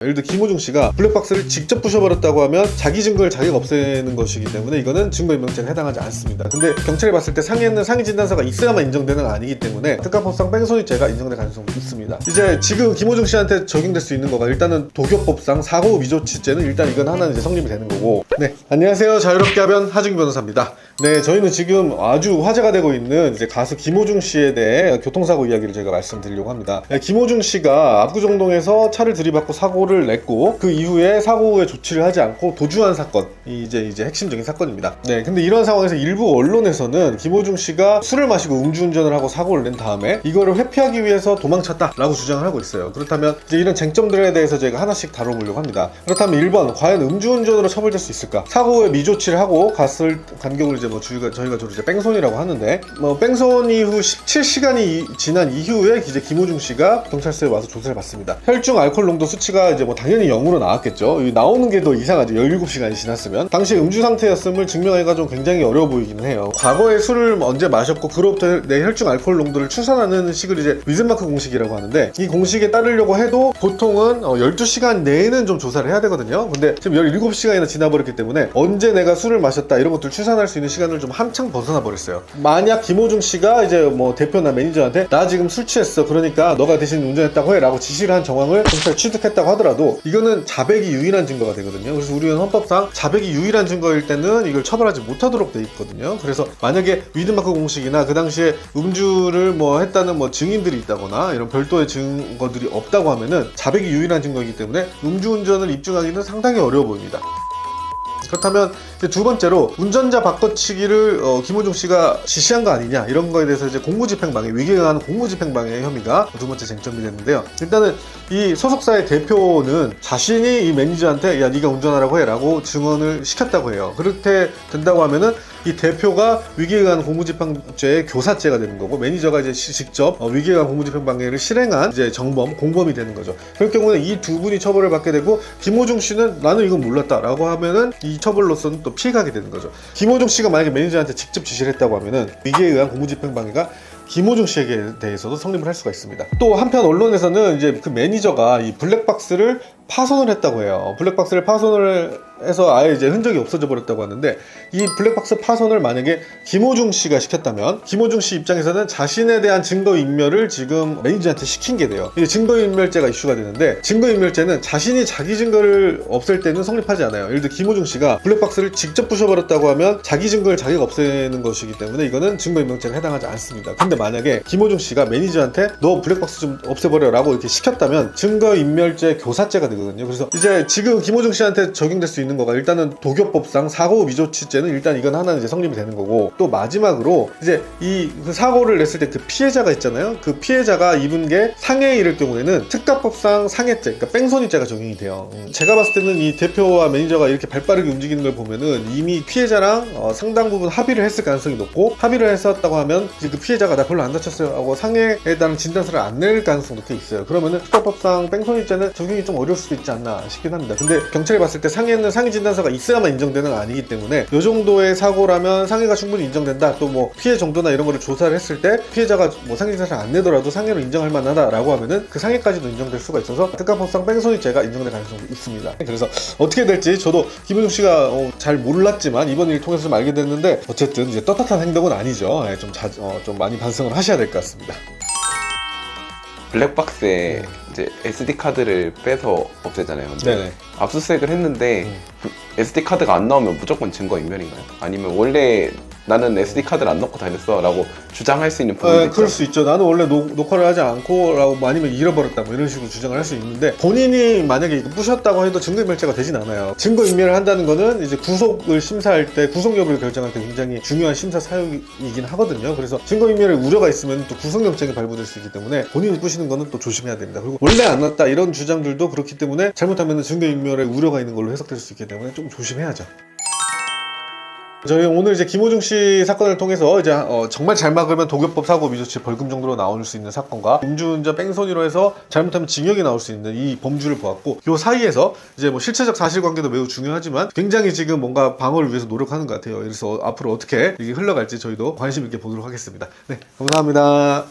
예를 들어 김호중 씨가 블랙박스를 직접 부셔버렸다고 하면 자기 증거를 자기가 없애는 것이기 때문에 이거는 증거인멸죄에 해당하지 않습니다. 근데 경찰이 봤을 때 상해는 상해 진단서가 있어야만 인정되는 건 아니기 때문에 특가법상 뺑소니죄가 인정될 가능성도 있습니다. 이제 지금 김호중 씨한테 적용될 수 있는 거가 일단은 도교법상 사고 미조치죄는 일단 이건 하나는 이제 성립이 되는 거고. 네, 안녕하세요. 자유롭게 하변 하중기 변호사입니다. 네, 저희는 지금 아주 화제가 되고 있는 이제 가수 김호중 씨에 대해 교통사고 이야기를 제가 말씀드리려고 합니다. 네, 김호중 씨가 압구정동에서 차를 들이받고 사고를 냈고 그 이후에 사고 후에 조치를 하지 않고 도주한 사건이 이제 핵심적인 사건입니다. 네, 근데 이런 상황에서 일부 언론에서는 김호중 씨가 술을 마시고 음주운전을 하고 사고를 낸 다음에 이거를 회피하기 위해서 도망쳤다라고 주장을 하고 있어요. 그렇다면 이제 이런 쟁점들에 대해서 저희가 하나씩 다뤄보려고 합니다. 그렇다면 1번, 과연 음주운전으로 처벌될 수 있을까? 사고 후에 미조치를 하고 갔을 간격을 이제 저희가 주로 이제 뺑소니라고 하는데, 뺑소니 이후 17시간이 지난 이후에 이제 김호중 씨가 경찰서에 와서 조사를 받습니다. 혈중 알코올 농도 수치가 이제 당연히 0으로 나왔겠죠. 나오는 게 더 이상하죠. 17시간이 지났으면. 당시 음주 상태였음을 증명하기가 좀 굉장히 어려워 보이기는 해요. 과거에 술을 언제 마셨고 그로부터 내 혈중 알코올 농도를 추산하는 식을 이제 위즈마크 공식이라고 하는데, 이 공식에 따르려고 해도 보통은 12시간 내에는 좀 조사를 해야 되거든요. 근데 지금 17시간이나 지나버렸기 때문에 언제 내가 술을 마셨다 이런 것들 추산할 수 있는 시간을 좀 한창 벗어나 버렸어요. 만약 김호중 씨가 이제 대표나 매니저한테 나 지금 술 취했어, 그러니까 너가 대신 운전했다고 해 라고 지시를 한 정황을 경찰이 취득했다고 하더라도 이거는 자백이 유일한 증거가 되거든요. 그래서 우리는 헌법상 자백이 유일한 증거일 때는 이걸 처벌하지 못하도록 돼 있거든요. 그래서 만약에 위드마크 공식이나 그 당시에 음주를 했다는 증인들이 있다거나 이런 별도의 증거들이 없다고 하면은 자백이 유일한 증거이기 때문에 음주운전을 입증하기는 상당히 어려워 보입니다. 그렇다면 두 번째로 운전자 바꿔치기를 김호중 씨가 지시한 거 아니냐 이런 거에 대해서 이제 공무집행방해, 위계에 의한 공무집행방해 혐의가 두 번째 쟁점이 됐는데요. 일단은 이 소속사의 대표는 자신이 이 매니저한테 야 네가 운전하라고 해라고 증언을 시켰다고 해요. 그렇게 된다고 하면은 이 대표가 위계에 의한 공무집행죄의 교사죄가 되는 거고, 매니저가 이제 직접 위계에 의한 공무집행방해를 실행한 이제 정범, 공범이 되는 거죠. 그럴 경우는 이 두 분이 처벌을 받게 되고, 김호중 씨는 나는 이건 몰랐다라고 하면은 이 처벌로서는 또 피해가게 되는 거죠. 김호중 씨가 만약에 매니저한테 직접 지시를 했다고 하면은 위계에 의한 공무집행방해가 김호중 씨에게 대해서도 성립을 할 수가 있습니다. 또 한편 언론에서는 이제 그 매니저가 이 블랙박스를 파손을 했다고 해요. 블랙박스를 파손을 해서 아예 이제 흔적이 없어져 버렸다고 하는데, 이 블랙박스 파손을 만약에 김호중 씨가 시켰다면 김호중 씨 입장에서는 자신에 대한 증거인멸을 지금 매니저한테 시킨 게 돼요. 이게 증거인멸죄가 이슈가 되는데, 증거인멸죄는 자신이 자기 증거를 없앨 때는 성립하지 않아요. 예를 들어 김호중 씨가 블랙박스를 직접 부셔버렸다고 하면 자기 증거를 자기가 없애는 것이기 때문에 이거는 증거인멸죄에 해당하지 않습니다. 근데 만약에 김호중 씨가 매니저한테 너 블랙박스 좀 없애버려 라고 이렇게 시켰다면 증거인멸죄 교사죄가 되거든요. 그래서 이제 지금 김호중 씨한테 적용될 수 있는 거가 일단은 도교법상 사고 미조치죄는 일단 이건 하나는 이제 성립이 되는 거고, 또 마지막으로 이제 그 사고를 냈을 때 그 피해자가 있잖아요. 그 피해자가 입은 게 상해에 이를 경우에는 특가법상 상해죄, 그러니까 뺑소니죄가 적용이 돼요. 제가 봤을 때는 이 대표와 매니저가 이렇게 발빠르게 움직이는 걸 보면은 이미 피해자랑 상당 부분 합의를 했을 가능성이 높고, 합의를 했었다고 하면 이제 그 피해자가 나 별로 안 다쳤어요 하고 상해에 대한 진단서를 안 낼 가능성도 꽤 있어요. 그러면은 특가법상 뺑소니죄는 적용이 좀 어려울 수도 있지 않나 싶긴 합니다. 근데 경찰이 봤을 때 상해는 상해 진단서가 있어야만 인정되는 건 아니기 때문에 이 정도의 사고라면 상해가 충분히 인정된다. 또 피해 정도나 이런 거를 조사를 했을 때 피해자가 상해 진단서를 안 내더라도 상해로 인정할 만하다라고 하면은 그 상해까지도 인정될 수가 있어서 특가법상 뺑소니죄가 인정될 가능성도 있습니다. 그래서 어떻게 될지 저도 김호중 씨가 잘 몰랐지만 이번 일 통해서 좀 알게 됐는데, 어쨌든 이제 떳떳한 행동은 아니죠. 좀 많이 반성을 하셔야 될 것 같습니다. 블랙박스에 이제 SD 카드를 빼서 없애잖아요. 근데 네네. 압수수색을 했는데 SD 카드가 안 나오면 무조건 증거인멸인가요? 아니면 원래 나는 SD 카드를 안 넣고 다녔어 라고 주장할 수 있는 부분도 있죠? 그럴 수 있죠. 나는 원래 녹화를 하지 않고 라고, 아니면 잃어버렸다 이런 식으로 주장을 할 수 있는데, 본인이 만약에 부셨다고 해도 증거인멸죄가 되진 않아요. 증거인멸을 한다는 거는 이제 구속을 심사할 때, 구속 여부를 결정할 때 굉장히 중요한 심사 사유이긴 하거든요. 그래서 증거인멸의 우려가 있으면 또 구속영장이 발부될 수 있기 때문에 본인이 부시는 거는 또 조심해야 됩니다. 그리고 원래 안 났다 이런 주장들도 그렇기 때문에 잘못하면 증거인멸의 우려가 있는 걸로 해석될 수 있기 때문에 좀 조심해야죠. 저희 오늘 이제 김호중 씨 사건을 통해서 이제 정말 잘 막으면 도교법 사고 미조치 벌금 정도로 나올 수 있는 사건과 음주운전 뺑소니로 해서 잘못하면 징역이 나올 수 있는 이 범주를 보았고, 요 사이에서 이제 실체적 사실관계도 매우 중요하지만 굉장히 지금 뭔가 방어를 위해서 노력하는 것 같아요. 그래서 앞으로 어떻게 이게 흘러갈지 저희도 관심 있게 보도록 하겠습니다. 네, 감사합니다.